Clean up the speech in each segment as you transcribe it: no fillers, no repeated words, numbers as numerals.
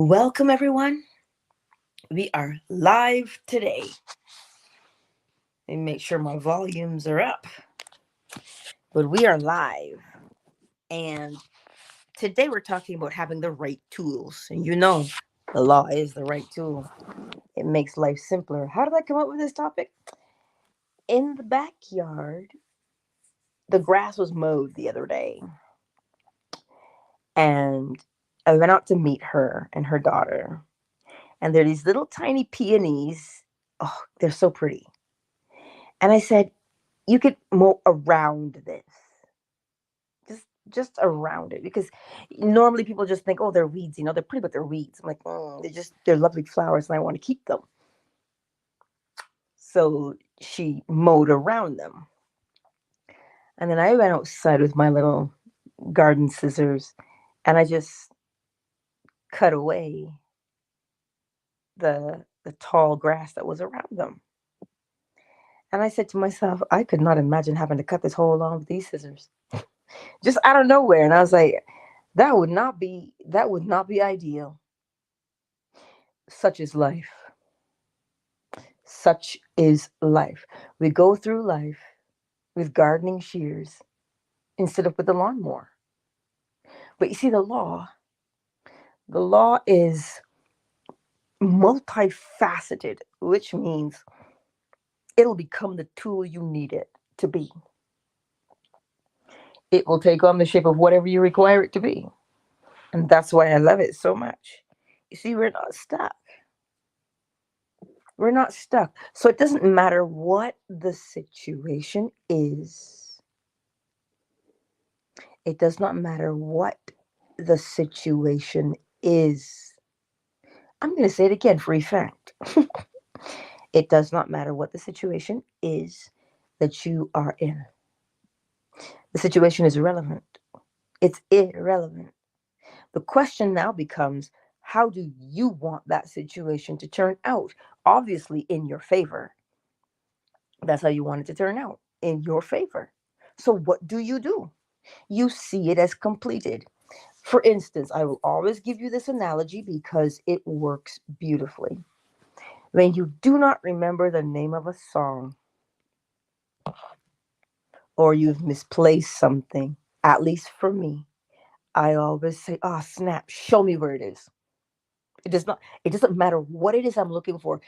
Welcome, everyone. We are live today. Let me make sure my volumes are up. But we are live. And today we're talking about having the right tools. And the law is the right tool, it makes life simpler. How did I come up with this topic? In the backyard, the grass was mowed the other day. And I went out to meet her and her daughter. And they're these little tiny peonies. Oh, they're so pretty. And I said, you could mow around this. Just around it, because normally people just think, oh, they're weeds, they're pretty, but they're weeds. I'm like, they're lovely flowers and I want to keep them. So she mowed around them. And then I went outside with my little garden scissors and I just cut away the tall grass that was around them. And I said to myself, I could not imagine having to cut this whole lawn with these scissors. Just out of nowhere. And I was like, that would not be ideal. Such is life. Such is life. We go through life with gardening shears instead of with the lawnmower. But you see, the law is multifaceted, which means it'll become the tool you need it to be. It will take on the shape of whatever you require it to be. And that's why I love it so much. You see, we're not stuck. We're not stuck. So it doesn't matter what the situation is. It does not matter what the situation is. I'm going to say it again for effect. It does not matter what the situation is that you are in. The situation is irrelevant. It's irrelevant. The question now becomes, how do you want that situation to turn out? Obviously, in your favor. That's how you want it to turn out, in your favor. So, what do? You see it as completed. For instance, I will always give you this analogy because it works beautifully. When you do not remember the name of a song, or you've misplaced something, at least for me, I always say, oh snap, show me where it is. It doesn't matter what it is I'm looking for.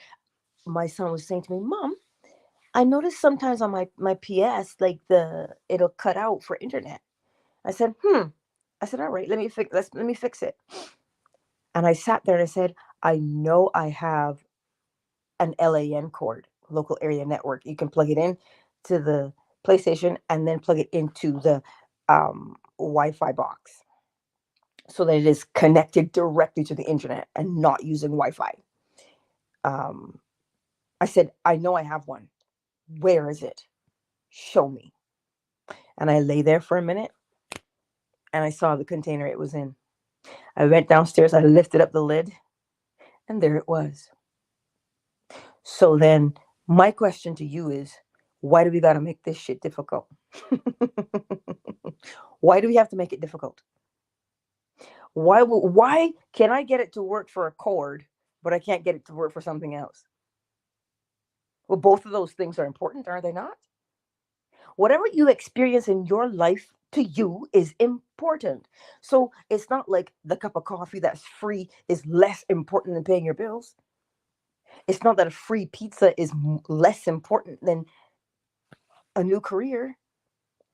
My son was saying to me, Mom, I notice sometimes on my PS, like it'll cut out for internet. I said, I said, all right, let me fix it. And I sat there and I said, I know I have an LAN cord, local area network. You can plug it in to the PlayStation and then plug it into the Wi-Fi box so that it is connected directly to the internet and not using Wi-Fi. Um, I said, I know I have one. Where is it? Show me. And I lay there for a minute and I saw the container it was in. I went downstairs, I lifted up the lid, and there it was. So then my question to you is, why do we got to make this shit difficult? Why do we have to make it difficult? Why can I get it to work for a cord, but I can't get it to work for something else? Well, both of those things are important, are they not? Whatever you experience in your life to you is important. So it's not like the cup of coffee that's free is less important than paying your bills. It's not that a free pizza is less important than a new career.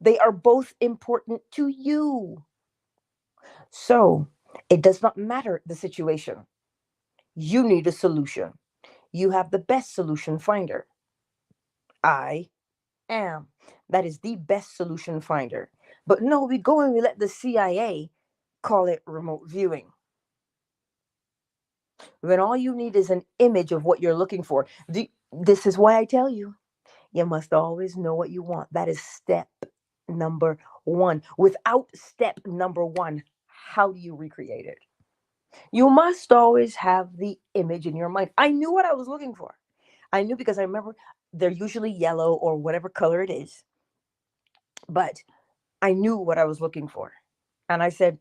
They are both important to you. So it does not matter the situation. You need a solution. You have the best solution finder. I am. That is the best solution finder. But no, we go and we let the CIA call it remote viewing. When all you need is an image of what you're looking for. This is why I tell you, you must always know what you want. That is step number one. Without step number one, how do you recreate it? You must always have the image in your mind. I knew what I was looking for. I knew because I remember they're usually yellow or whatever color it is. But I knew what I was looking for. And I said,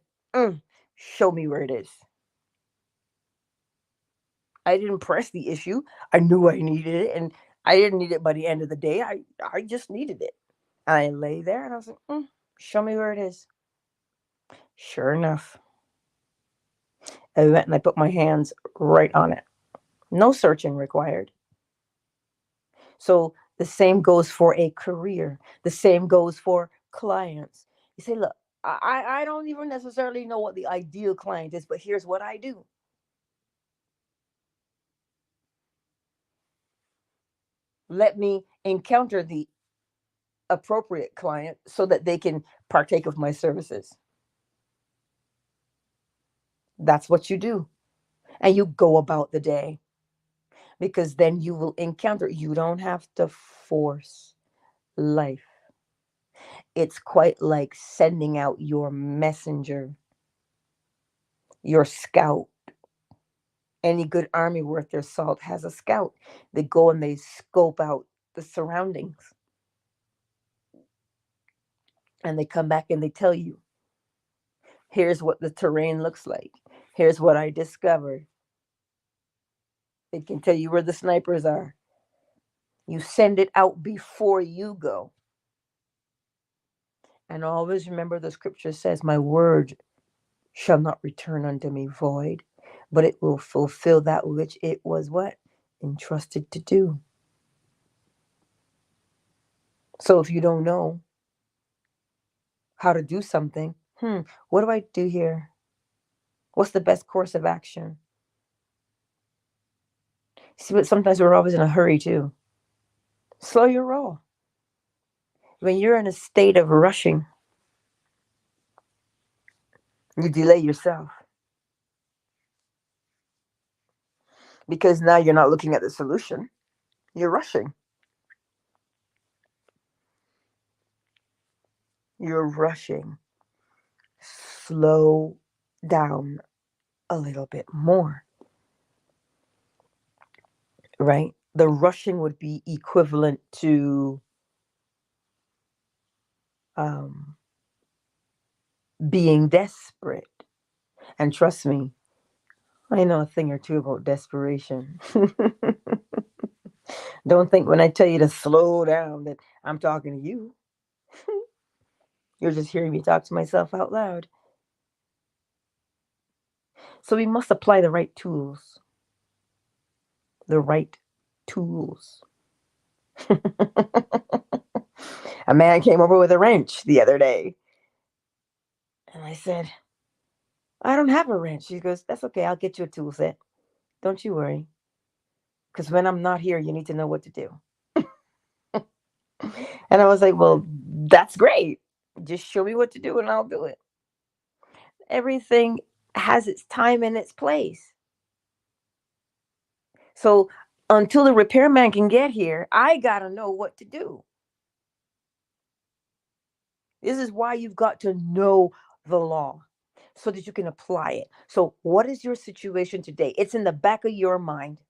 show me where it is. I didn't press the issue. I knew I needed it, and I didn't need it by the end of the day. I just needed it. I lay there and I was like, show me where it is. Sure enough, I went and I put my hands right on it. No searching required. So the same goes for a career. The same goes for clients. You say, look, I don't even necessarily know what the ideal client is, but here's what I do. Let me encounter the appropriate client so that they can partake of my services. That's what you do. And you go about the day, because then you will encounter, you don't have to force life. It's quite like sending out your messenger, your scout. Any good army worth their salt has a scout. They go and they scope out the surroundings. And they come back and they tell you, here's what the terrain looks like. Here's what I discovered. They can tell you where the snipers are. You send it out before you go. And always remember, the scripture says, my word shall not return unto me void, but it will fulfill that which it was what? Entrusted to do. So if you don't know how to do something, what do I do here? What's the best course of action? See, but sometimes we're always in a hurry too. Slow your roll. When you're in a state of rushing, you delay yourself. Because now you're not looking at the solution. You're rushing. You're rushing. Slow down a little bit more. Right? The rushing would be equivalent to being desperate. And trust me, I know a thing or two about desperation. Don't think when I tell you to slow down that I'm talking to you. You're just hearing me talk to myself out loud. So we must apply the right tools. The right tools. A man came over with a wrench the other day. And I said, I don't have a wrench. She goes, that's okay. I'll get you a tool set. Don't you worry. Because when I'm not here, you need to know what to do. And I was like, well, that's great. Just show me what to do and I'll do it. Everything has its time and its place. So until the repairman can get here, I got to know what to do. This is why you've got to know the law so that you can apply it. So what is your situation today? It's in the back of your mind.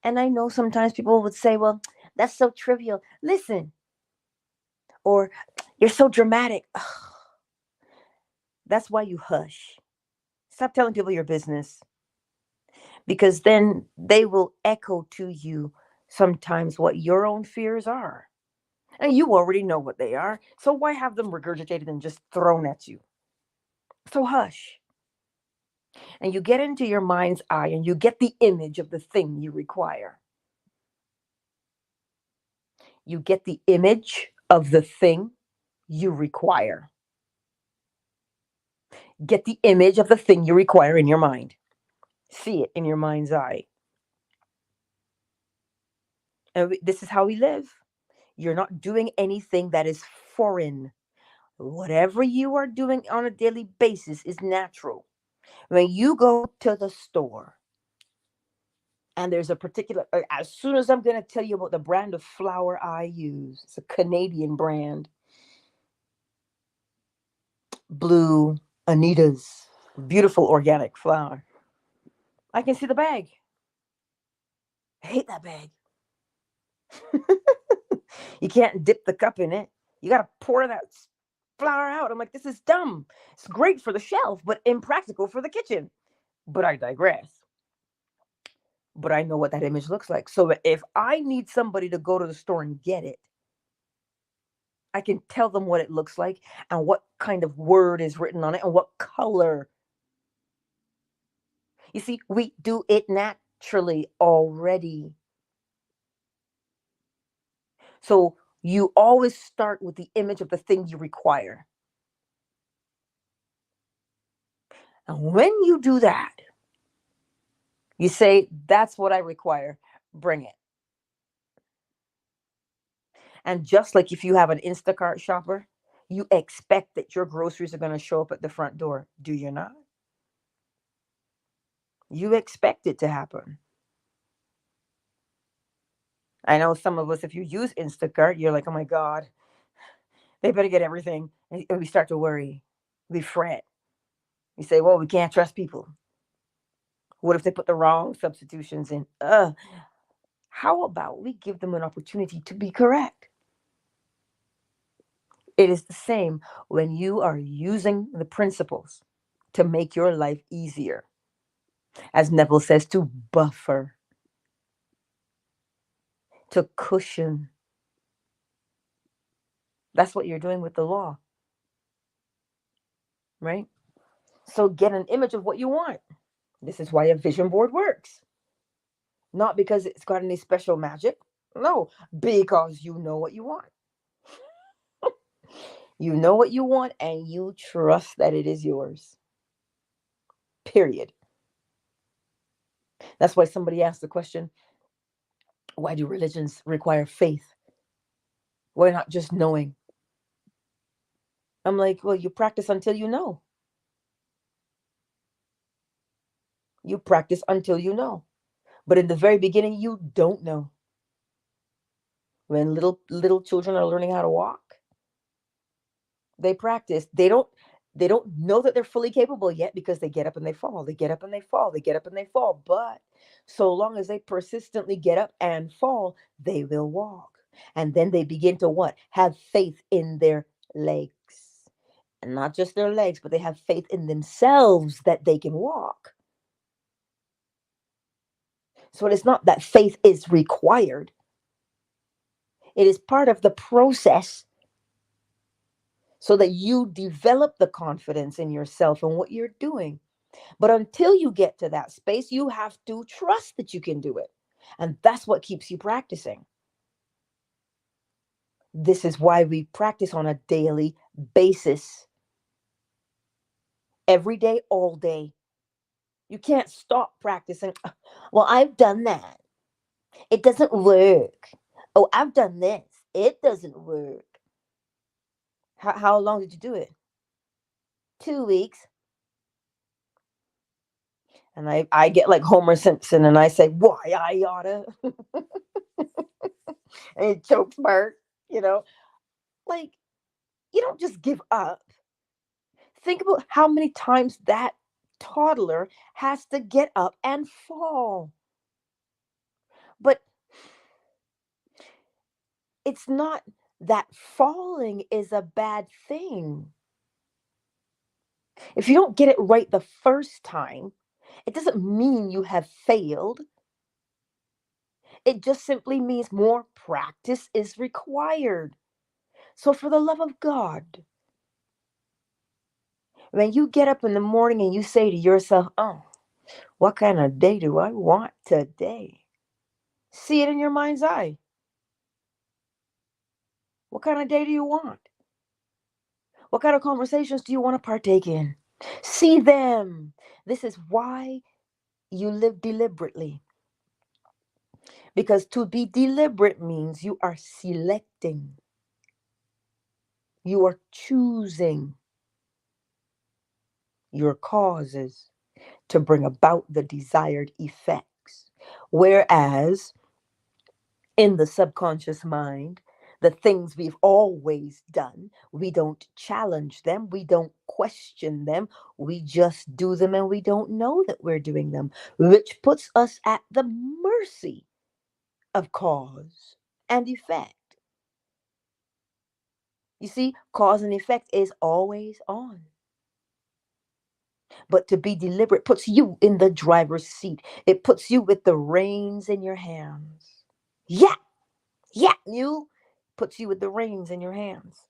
And I know sometimes people would say, well, that's so trivial. Listen. Or you're so dramatic. Ugh. That's why you hush. Stop telling people your business. Because then they will echo to you sometimes what your own fears are. And you already know what they are. So why have them regurgitated and just thrown at you? So hush. And you get into your mind's eye and you get the image of the thing you require. You get the image of the thing you require. Get the image of the thing you require in your mind. See it in your mind's eye. And this is how we live. You're not doing anything that is foreign. Whatever you are doing on a daily basis is natural. When you go to the store and there's a particular, as soon as I'm going to tell you about the brand of flour I use, it's a Canadian brand, Blue Anita's beautiful organic flour. I can see the bag. I hate that bag. You can't dip the cup in it. You got to pour that flour out. I'm like, this is dumb. It's great for the shelf, but impractical for the kitchen. But I digress. But I know what that image looks like. So if I need somebody to go to the store and get it, I can tell them what it looks like and what kind of word is written on it and what color. You see, we do it naturally already. So you always start with the image of the thing you require. And when you do that, you say, that's what I require. Bring it. And just like if you have an Instacart shopper, you expect that your groceries are going to show up at the front door. Do you not? You expect it to happen. I know some of us, if you use Instacart, you're like, oh my God, they better get everything. And we start to worry. We fret. We say, well, we can't trust people. What if they put the wrong substitutions in? How about we give them an opportunity to be correct? It is the same when you are using the principles to make your life easier. As Neville says, to buffer, to cushion. That's what you're doing with the law, right? So get an image of what you want. This is why a vision board works. Not because it's got any special magic. No, because you know what you want. You know what you want and you trust that it is yours. Period. That's why somebody asked the question, why do religions require faith? Why not just knowing? I'm like, well, you practice until you know. You practice until you know. But in the very beginning, you don't know. When little children are learning how to walk, they practice. They don't know that they're fully capable yet because they get up and they fall. They get up and they fall. They get up and they fall. But so long as they persistently get up and fall, they will walk. And then they begin to what? Have faith in their legs. And not just their legs, but they have faith in themselves that they can walk. So it's not that faith is required. It is part of the process so that you develop the confidence in yourself and what you're doing. But until you get to that space, you have to trust that you can do it. And that's what keeps you practicing. This is why we practice on a daily basis, every day, all day. You can't stop practicing. Well, I've done that. It doesn't work. Oh, I've done this. It doesn't work. How long did you do it? 2 weeks. And I get like Homer Simpson and I say, why I oughta. And he chokes Bart, you know, like you don't just give up. Think about how many times that toddler has to get up and fall. But it's not that falling is a bad thing. If you don't get it right the first time, it doesn't mean you have failed. It just simply means more practice is required. So, for the love of God, when you get up in the morning and you say to yourself, oh, what kind of day do I want today? See it in your mind's eye. What kind of day do you want? What kind of conversations do you want to partake in? See them. This is why you live deliberately. Because to be deliberate means you are selecting, you are choosing your causes to bring about the desired effects. Whereas in the subconscious mind, the things we've always done, we don't challenge them, we don't question them, we just do them and we don't know that we're doing them, which puts us at the mercy of cause and effect. You see, cause and effect is always on. But to be deliberate puts you in the driver's seat. It puts you with the reins in your hands. Yeah, yeah, you puts you with the reins in your hands.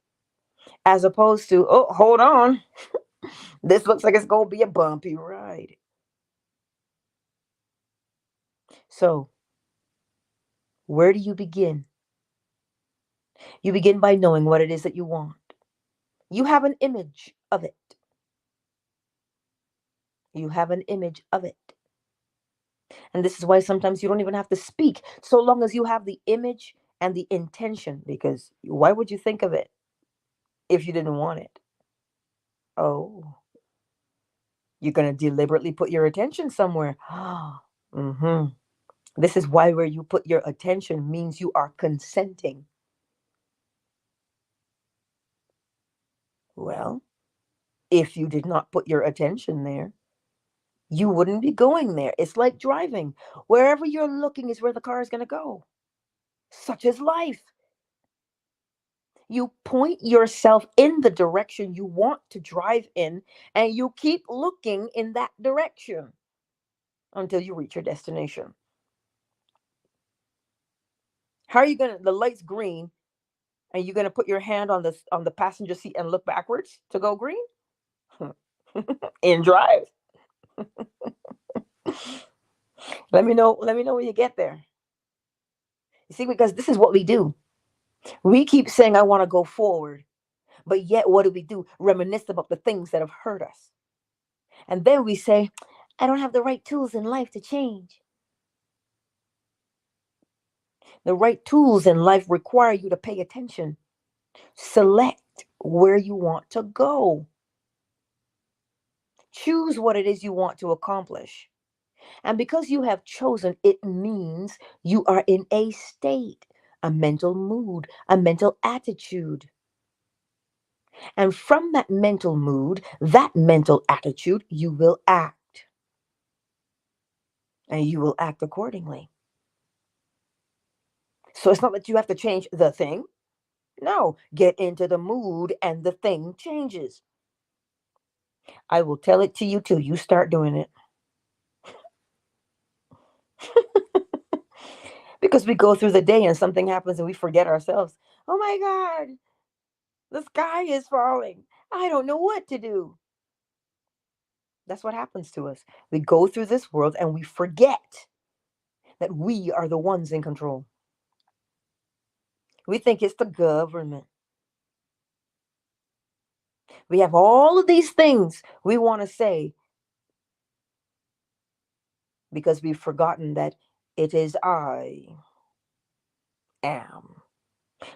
As opposed to, oh, hold on. This looks like it's going to be a bumpy ride. So, where do you begin? You begin by knowing what it is that you want. You have an image of it. You have an image of it. And this is why sometimes you don't even have to speak, so long as you have the image and the intention. Because why would you think of it if you didn't want it? Oh, you're going to deliberately put your attention somewhere. Mm-hmm. This is why where you put your attention means you are consenting. Well, if you did not put your attention there, you wouldn't be going there. It's like driving. Wherever you're looking is where the car is going to go. Such is life. You point yourself in the direction you want to drive in, and you keep looking in that direction until you reach your destination. How are you going to, the light's green, and you're going to put your hand on the passenger seat and look backwards to go green? In drive. Let me know when you get there. You see, because this is what we do. We keep saying, I want to go forward. But yet, what do? Reminisce about the things that have hurt us. And then we say, I don't have the right tools in life to change. The right tools in life require you to pay attention. Select where you want to go. Choose what it is you want to accomplish. And because you have chosen, it means you are in a state, a mental mood, a mental attitude. And from that mental mood, that mental attitude, you will act. And you will act accordingly. So it's not that you have to change the thing. No, get into the mood and the thing changes. I will tell it to you till you start doing it. Because we go through the day and something happens and we forget ourselves. Oh my God, the sky is falling. I don't know what to do. That's what happens to us. We go through this world and we forget that we are the ones in control. We think it's the government. We have all of these things we want to say because we've forgotten that it is I am.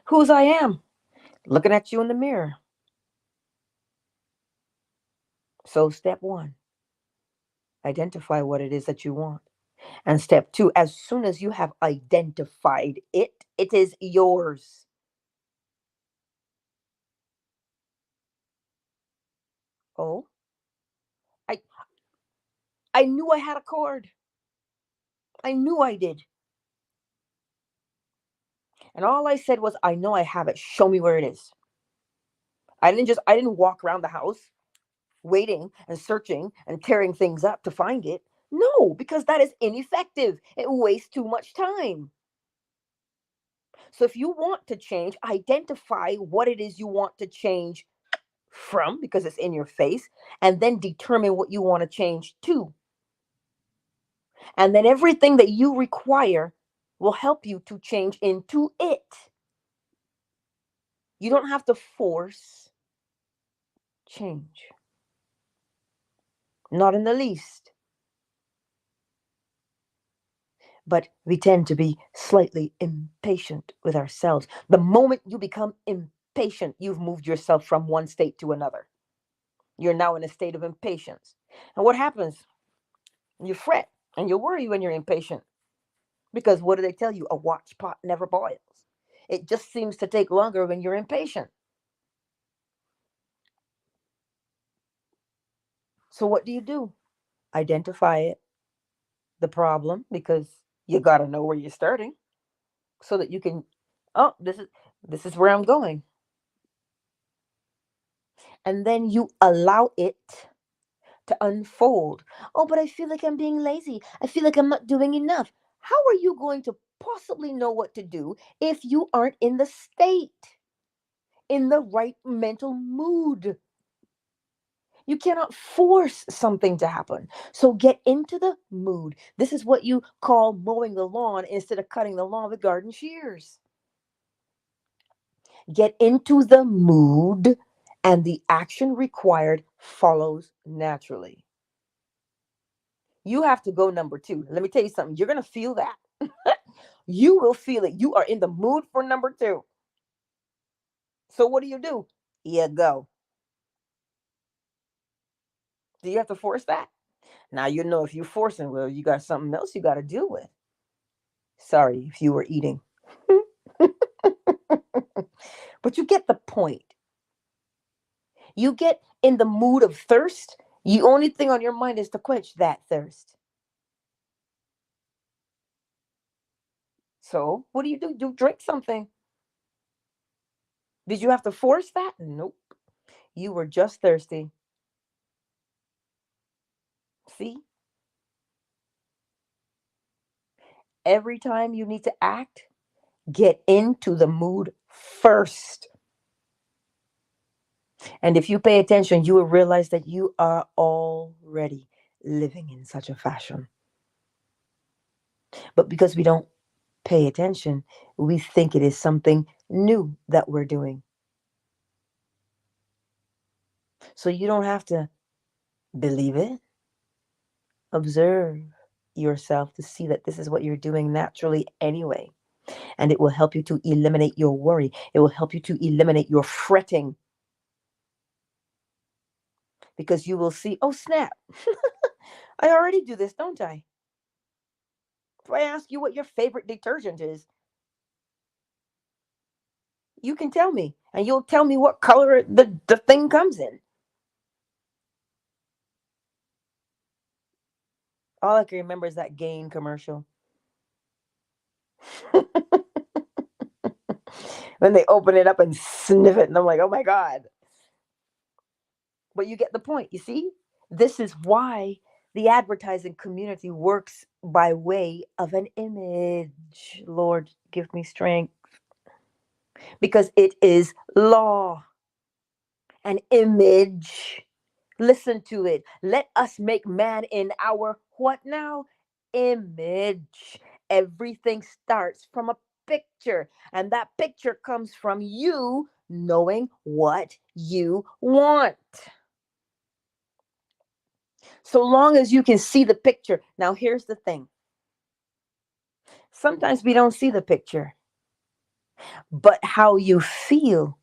Whose I am? Looking at you in the mirror. So, step one, identify what it is that you want. And step two, as soon as you have identified it, it is yours. Oh, I I knew I had a cord. I knew I did. And all I said was, I know I have it. Show me where it is. I didn't walk around the house waiting and searching and tearing things up to find it. No, because that is ineffective. It wastes too much time. So if you want to change, identify what it is you want to change from because it's in your face, and then determine what you want to change to. And then everything that you require will help you to change into it. You don't have to force change. Not in the least. But we tend to be slightly impatient with ourselves. The moment you become impatient, you've moved yourself from one state to another. You're now in a state of impatience. And what happens? You fret and you worry when you're impatient. Because what do they tell you? A watch pot never boils. It just seems to take longer when you're impatient. So what do? Identify it, the problem, because you got to know where you're starting so that you can, oh, this is where I'm going. And then you allow it to unfold. Oh, but I feel like I'm being lazy. I feel like I'm not doing enough. How are you going to possibly know what to do if you aren't in the state, in the right mental mood? You cannot force something to happen. So get into the mood. This is what you call mowing the lawn instead of cutting the lawn with garden shears. Get into the mood, and the action required follows naturally. You have to go number two. Let me tell you something. You're going to feel that. You will feel it. You are in the mood for number two. So what do? You go. Do you have to force that? Now you know if you're forcing, well, you got something else you got to deal with. Sorry if you were eating. But you get the point. You get in the mood of thirst. The only thing on your mind is to quench that thirst. So what do? You drink something. Did you have to force that? Nope. You were just thirsty. See? Every time you need to act, get into the mood first. And if you pay attention, you will realize that you are already living in such a fashion. But because we don't pay attention, we think it is something new that we're doing. So you don't have to believe it. Observe yourself to see that this is what you're doing naturally anyway. And it will help you to eliminate your worry. It will help you to eliminate your fretting, because you will see, oh, snap. I already do this, don't I? If I ask you what your favorite detergent is, you can tell me, and you'll tell me what color the thing comes in. All I can remember is that Gain commercial. When they open it up and sniff it, and I'm like, oh my God. But you get the point. You see, this is why the advertising community works by way of an image. Lord, give me strength. Because it is law, an image. Listen to it. Let us make man in our what now? Image. Everything starts from a picture, and that picture comes from you knowing what you want. So long as you can see the picture. Now, here's the thing. Sometimes we don't see the picture, but how you feel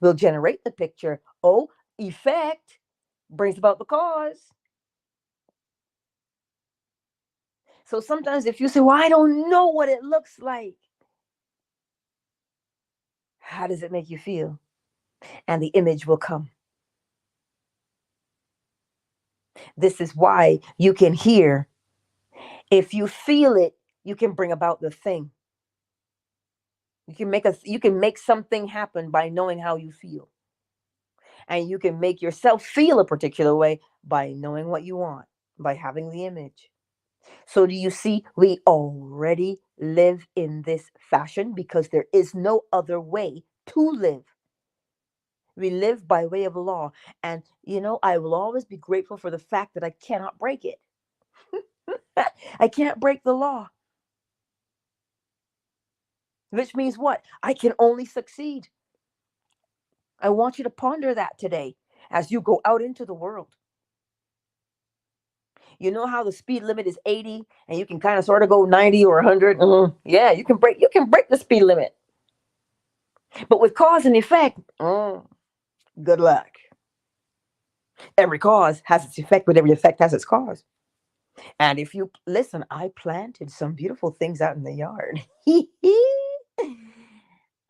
will generate the picture. Oh, effect brings about the cause. So sometimes if you say, well, I don't know what it looks like, how does it make you feel? And the image will come. This is why you can hear. If you feel it, you can bring about the thing. You can make something happen by knowing how you feel. And you can make yourself feel a particular way by knowing what you want, by having the image. So do you see, we already live in this fashion because there is no other way to live. We live by way of law. And, I will always be grateful for the fact that I cannot break it. I can't break the law. Which means what? I can only succeed. I want you to ponder that today as you go out into the world. You know how the speed limit is 80 and you can kind of sort of go 90 or 100? Yeah, you can break the speed limit. But with cause and effect, good luck. Every cause has its effect, but every effect has its cause. And if you listen, I planted some beautiful things out in the yard.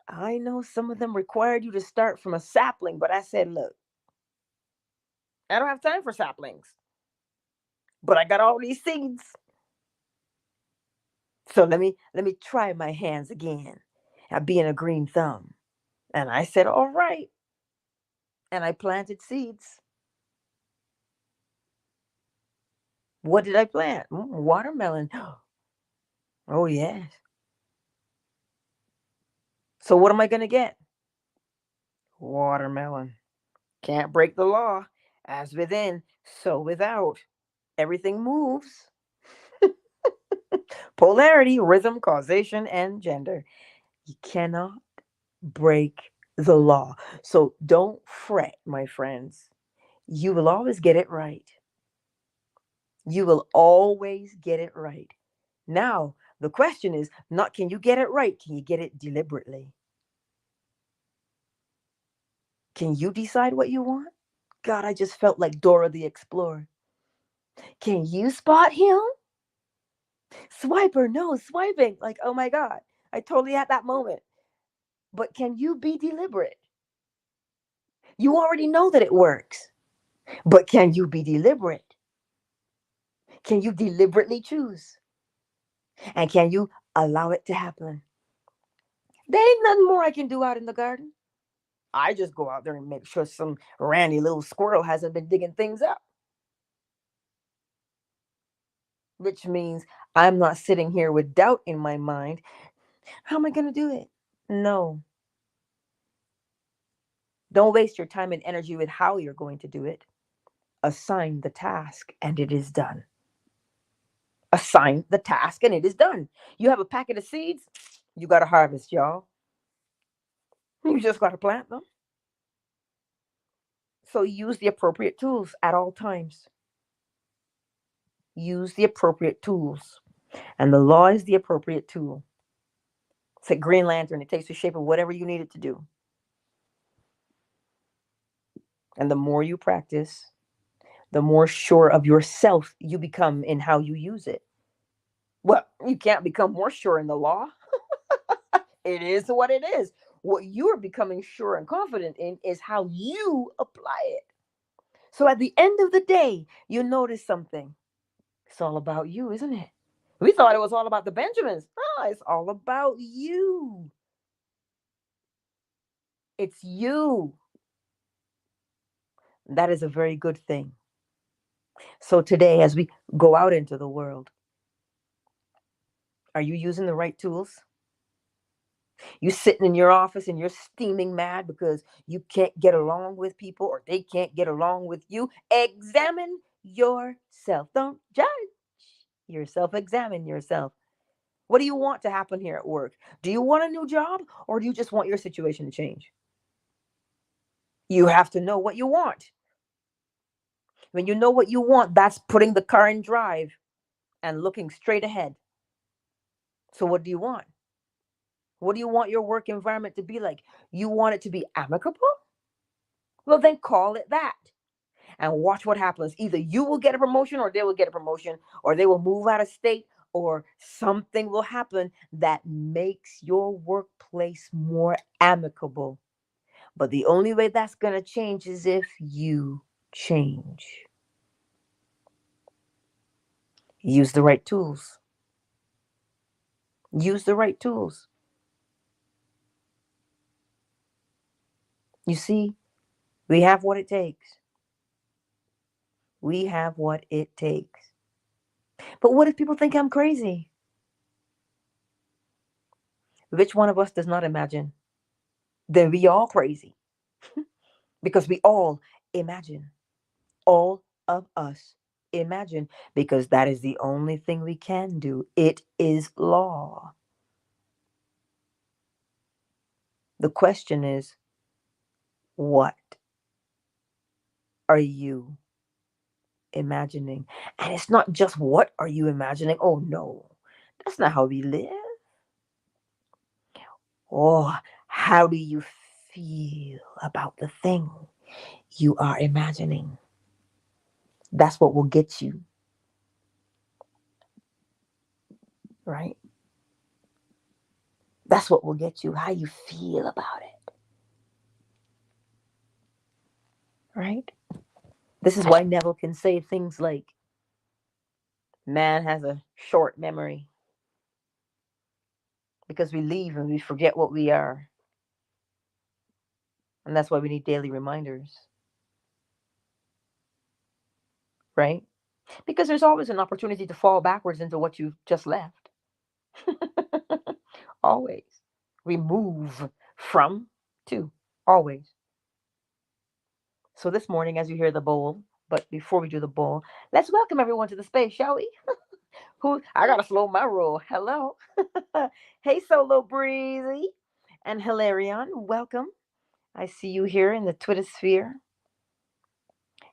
I know some of them required you to start from a sapling, but I said, look, I don't have time for saplings, but I got all these seeds. So let me try my hands again at being a green thumb. And I said, all right. And I planted seeds. What did I plant? Watermelon. Oh, yes. So what am I going to get? Watermelon. Can't break the law. As within, so without. Everything moves. Polarity, rhythm, causation, and gender. You cannot break the law. So don't fret, my friends. You will always get it right. You will always get it right. Now, the question is not can you get it right? Can you get it deliberately? Can you decide what you want? God, I just felt like Dora the Explorer. Can you spot him? Swiper, no, swiping. Like, oh my God, I totally had that moment. But can you be deliberate? You already know that it works, but can you be deliberate? Can you deliberately choose? And can you allow it to happen? There ain't nothing more I can do out in the garden. I just go out there and make sure some randy little squirrel hasn't been digging things up, which means I'm not sitting here with doubt in my mind. How am I going to do it? No. Don't waste your time and energy with how you're going to do it. Assign the task and it is done. Assign the task and it is done. You have a packet of seeds, you got to harvest, y'all. You just got to plant them. So use the appropriate tools at all times. Use the appropriate tools. And the law is the appropriate tool. It's like Green Lantern. It takes the shape of whatever you need it to do. And the more you practice, the more sure of yourself you become in how you use it. Well, you can't become more sure in the law. It is what it is. What you're becoming sure and confident in is how you apply it. So at the end of the day, you notice something. It's all about you, isn't it? We thought it was all about the Benjamins. No, it's all about you. It's you. That is a very good thing. So today, as we go out into the world, are you using the right tools? You sitting in your office and you're steaming mad because you can't get along with people or they can't get along with you. Examine yourself. Don't judge yourself. Examine yourself. What do you want to happen here at work? Do you want a new job or do you just want your situation to change? You have to know what you want. When you know what you want, that's putting the car in drive and looking straight ahead. So, what do you want? What do you want your work environment to be like? You want it to be amicable? Well, then call it that and watch what happens. Either you will get a promotion or they will get a promotion or they will move out of state or something will happen that makes your workplace more amicable. But the only way that's going to change is if you change. Use the right tools. Use the right tools. You see, we have what it takes. We have what it takes. But what if people think I'm crazy? Which one of us does not imagine? Then we all crazy because we all imagine. All of us imagine because that is the only thing we can do. It is law. The question is, what are you imagining? And it's not just what are you imagining? Oh no, that's not how we live. Oh, how do you feel about the thing you are imagining? That's what will get you, right? That's what will get you, how you feel about it, right? This is why Neville can say things like, man has a short memory because we leave and we forget what we are. And that's why we need daily reminders, right? Because there's always an opportunity to fall backwards into what you just left. Always. We move from to. Always. So this morning, as you hear the bowl, but before we do the bowl, let's welcome everyone to the space, shall we? Who I gotta slow my roll. Hello. Hey, Solo Breezy and Hilarion, welcome. I see you here in the Twitter sphere,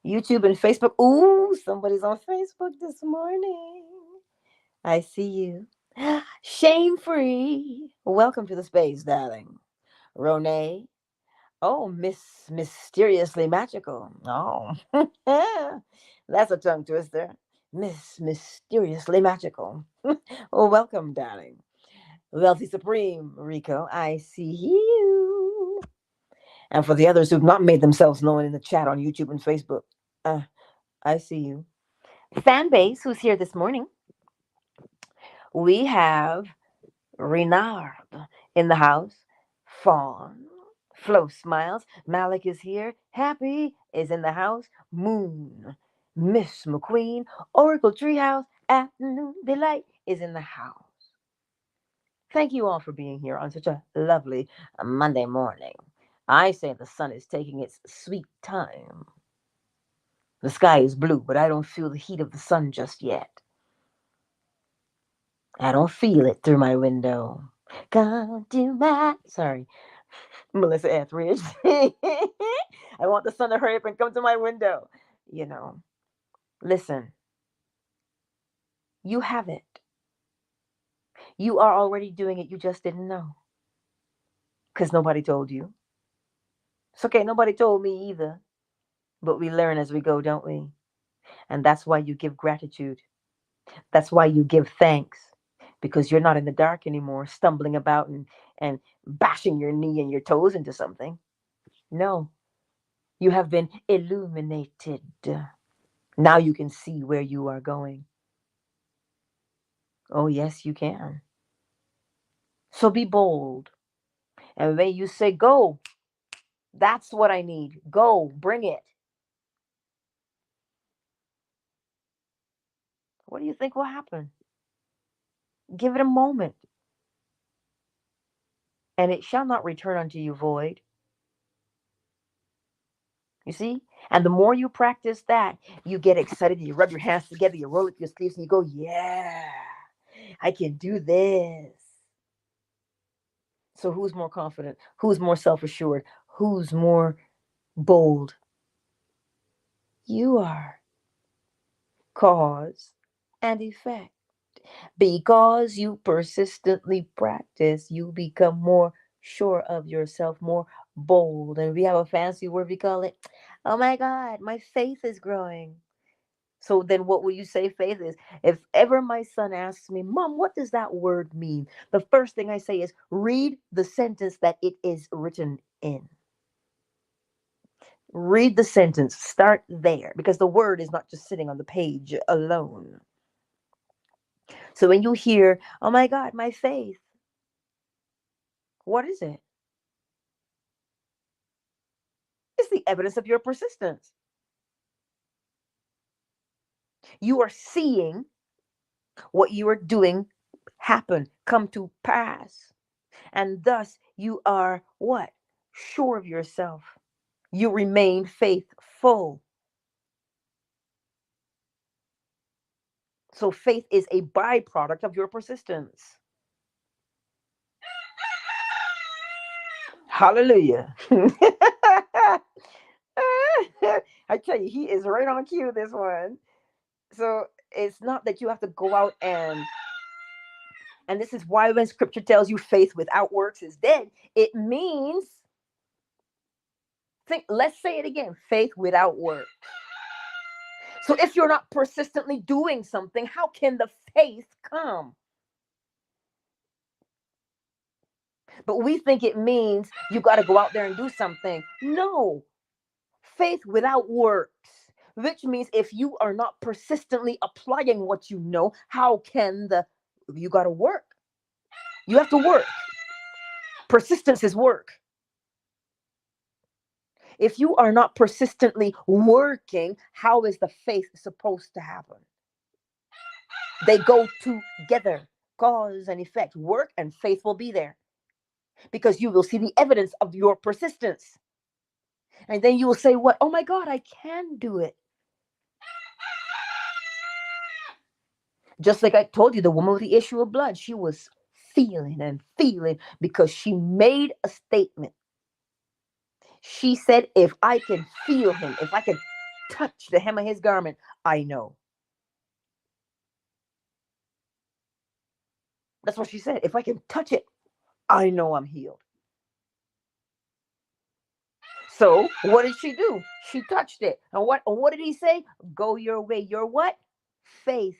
YouTube and Facebook. Ooh, somebody's on Facebook this morning. I see you. Shame free. Welcome to the space, darling. Ronay. Oh, Mysteriously Magical. Oh, that's a tongue twister. Mysteriously Magical. Oh, welcome, darling. Wealthy Supreme, Rico. I see you. And for the others who've not made themselves known in the chat on YouTube and Facebook, I see you. Fan base, who's here this morning? We have Renard in the house. Fawn. Flo smiles. Malik is here. Happy is in the house. Moon. Miss McQueen. Oracle Treehouse. Afternoon Delight is in the house. Thank you all for being here on such a lovely Monday morning. I say the sun is taking its sweet time. The sky is blue, but I don't feel the heat of the sun just yet. I don't feel it through my window. Come to my... Sorry, Melissa Etheridge. I want the sun to hurry up and come to my window. You know, listen. You have it. You are already doing it. You just didn't know. Because nobody told you. It's okay. Nobody told me either. But we learn as we go, don't we? And that's why you give gratitude. That's why you give thanks. Because you're not in the dark anymore, stumbling about and bashing your knee and your toes into something. No. You have been illuminated. Now you can see where you are going. Oh, yes, you can. So be bold. And when you say go, that's what I need. Go, bring it. What do you think will happen? Give it a moment. And it shall not return unto you void. You see? And the more you practice that, you get excited. You rub your hands together, you roll up your sleeves, and you go, yeah, I can do this. So who's more confident? Who's more self-assured? Who's more bold? You are. Cause and effect. Because you persistently practice, you become more sure of yourself, more bold. And we have a fancy word, we call it, oh my God, my faith is growing. So then what will you say faith is? If ever my son asks me, Mom, what does that word mean? The first thing I say is read the sentence that it is written in. Read the sentence. Start there because the word is not just sitting on the page alone. So when you hear, oh my God, my faith, what is it? It's the evidence of your persistence. You are seeing what you are doing happen, come to pass. And thus you are what? Sure of yourself. You remain faithful. So faith is a byproduct of your persistence. Hallelujah. I tell you, he is right on cue, this one. So it's not that you have to go out and this is why when scripture tells you faith without works is dead, it means, let's say it again, faith without work. So if you're not persistently doing something, how can the faith come? But we think it means you got to go out there and do something. No, faith without works, which means if you are not persistently applying what you know, how can you got to work? You have to work. Persistence is work. If you are not persistently working, how is the faith supposed to happen? They go together, cause and effect. Work and faith will be there because you will see the evidence of your persistence. And then you will say, what? Oh my God, I can do it. Just like I told you, the woman with the issue of blood, she was feeling and feeling because she made a statement. She said, if I can feel him, if I can touch the hem of his garment, I know. That's what she said. If I can touch it, I know I'm healed. So what did she do? She touched it. And what did he say? Go your way. Your what? Faith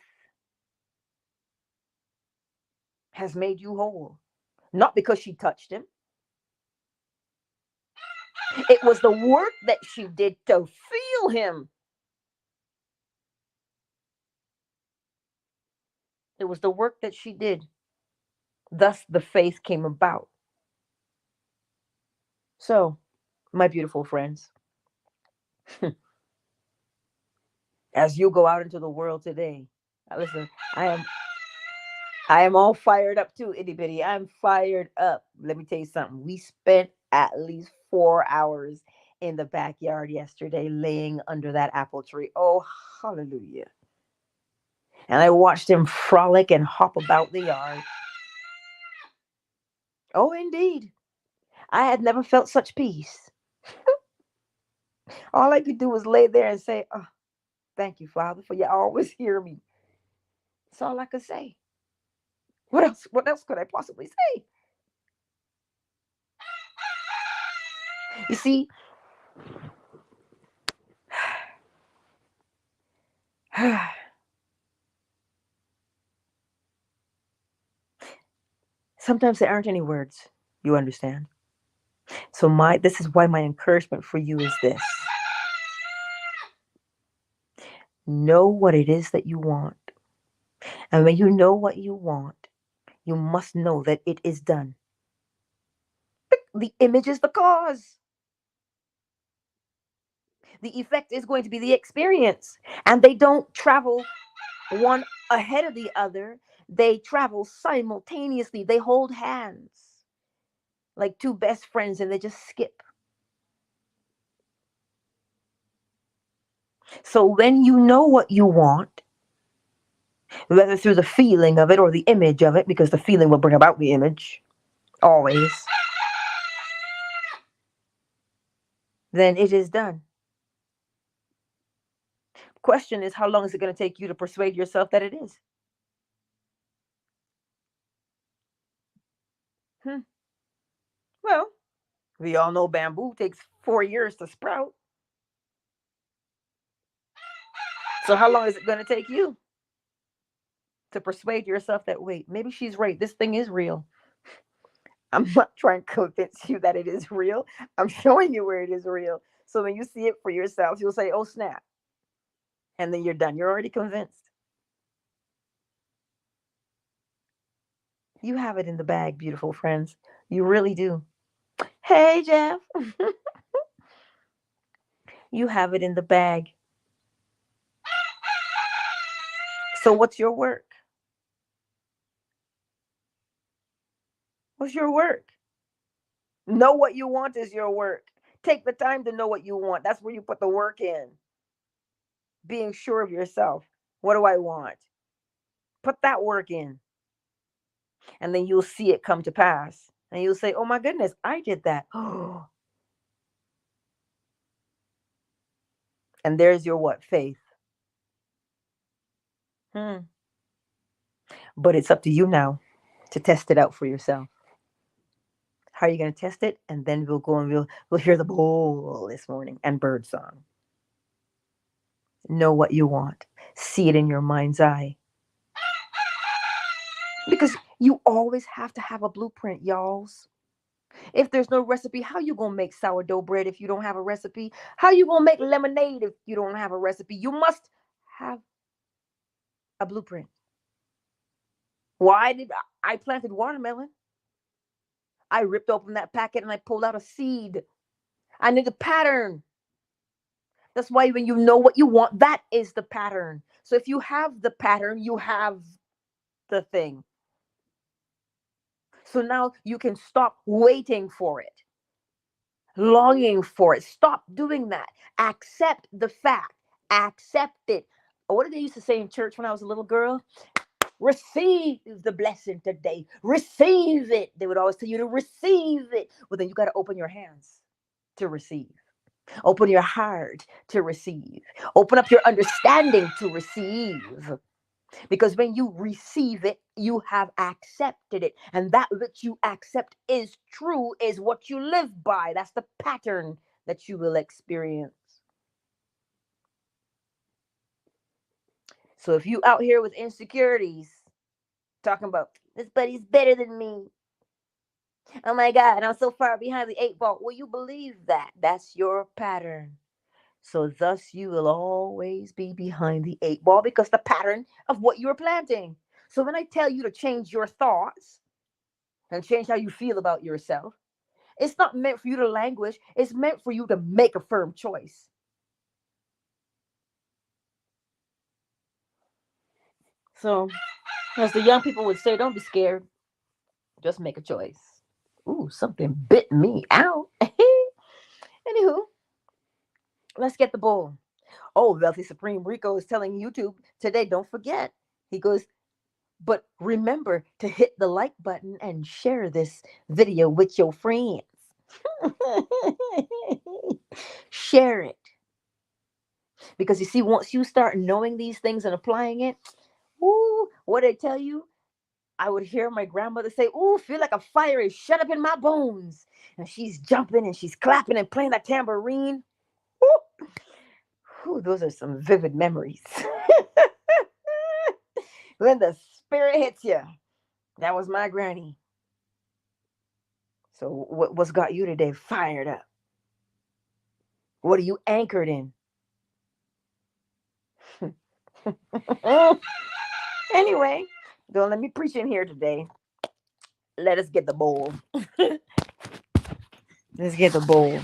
has made you whole. Not because she touched him. It was the work that she did to feel him. It was the work that she did. Thus the faith came about. So, my beautiful friends, as you go out into the world today, listen, I am all fired up too, itty bitty. I'm fired up. Let me tell you something. We spent at least 4 hours in the backyard yesterday laying under that apple tree. Oh, hallelujah. And I watched him frolic and hop about the yard. Oh, indeed. I had never felt such peace. All I could do was lay there and say, oh, thank you, Father, for you always hear me. That's all I could say. What else? What else could I possibly say? You see, sometimes there aren't any words. You understand? So this is why my encouragement for you is this. Know what it is that you want. And when you know what you want, you must know that it is done. The image is the cause. The effect is going to be the experience. And they don't travel one ahead of the other. They travel simultaneously. They hold hands like two best friends and they just skip. So when you know what you want, whether through the feeling of it or the image of it, because the feeling will bring about the image, always, then it is done. Question is, how long is it going to take you to persuade yourself that it is? Well, we all know bamboo takes 4 years to sprout. So how long is it going to take you to persuade yourself that, wait, maybe she's right. This thing is real. I'm not trying to convince you that it is real. I'm showing you where it is real. So when you see it for yourself, you'll say, oh, snap. And then you're done. You're already convinced. You have it in the bag, beautiful friends. You really do. Hey, Jeff. You have it in the bag. So what's your work? What's your work? Know what you want is your work. Take the time to know what you want. That's where you put the work in. Being sure of yourself. What do I want? Put that work in. And then you'll see it come to pass. And you'll say, oh my goodness, I did that. And there's your what? Faith. But it's up to you now to test it out for yourself. How are you going to test it? And then we'll go and we'll hear the bull this morning and bird song. Know what you want. See it in your mind's eye. Because you always have to have a blueprint, y'alls. If there's no recipe, how you gonna make sourdough bread if you don't have a recipe? How you gonna make lemonade if you don't have a recipe? You must have a blueprint. Why did I planted watermelon? I ripped open that packet and I pulled out a seed. I need a pattern. That's why when you know what you want, that is the pattern. So if you have the pattern, you have the thing. So now you can stop waiting for it, longing for it. Stop doing that. Accept the fact. Accept it. What did they used to say in church when I was a little girl? Receive the blessing today. Receive it. They would always tell you to receive it. Well, then you got to open your hands to receive. Open your heart to receive. Open up your understanding to receive. Because when you receive it, you have accepted it. And that which you accept is true, is what you live by. That's the pattern that you will experience. So if you out here with insecurities, talking about this buddy's better than me. Oh my God, I'm so far behind the eight ball. Well, you believe that. That's your pattern. So thus you will always be behind the eight ball because the pattern of what you're planting. So when I tell you to change your thoughts and change how you feel about yourself, it's not meant for you to languish. It's meant for you to make a firm choice. So as the young people would say, don't be scared. Just make a choice. Ooh, something bit me out. Anywho, let's get the bowl. Oh, Wealthy Supreme Rico is telling YouTube today, don't forget. He goes, but remember to hit the like button and share this video with your friends. Share it. Because you see, once you start knowing these things and applying it, ooh, what I tell you, I would hear my grandmother say, ooh, feel like a fire is shut up in my bones. And she's jumping and she's clapping and playing that tambourine. Ooh, ooh, those are some vivid memories. When the spirit hits you, that was my granny. So what's got you today fired up? What are you anchored in? Anyway, don't let me preach in here today. Let us get the bowl. Let's get the bowl.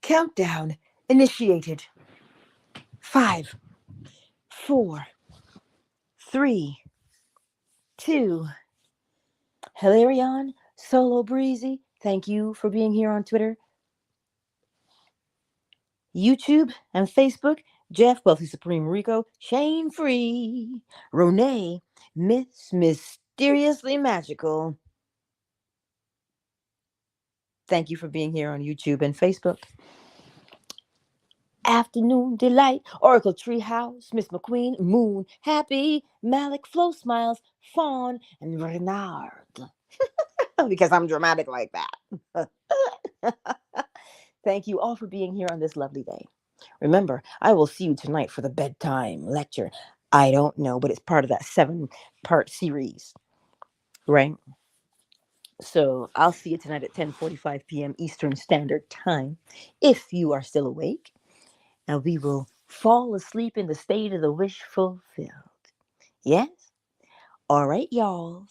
Countdown initiated. 5, 4, 3, 2. Hilarion, Solo Breezy, thank you for being here on Twitter, YouTube, and Facebook. Jeff, Wealthy Supreme Rico, Shane Free, Renee, Miss Mysteriously Magical. Thank you for being here on YouTube and Facebook. Afternoon Delight, Oracle Treehouse, Miss McQueen, Moon, Happy, Malik, Flo Smiles, Fawn, and Renard. Because I'm dramatic like that. Thank you all for being here on this lovely day. Remember, I will see you tonight for the bedtime lecture. I don't know, but it's part of that 7-part series, right? So I'll see you tonight at 10:45 p.m. Eastern Standard Time, if you are still awake. And we will fall asleep in the state of the wish fulfilled. Yes? All right, y'all.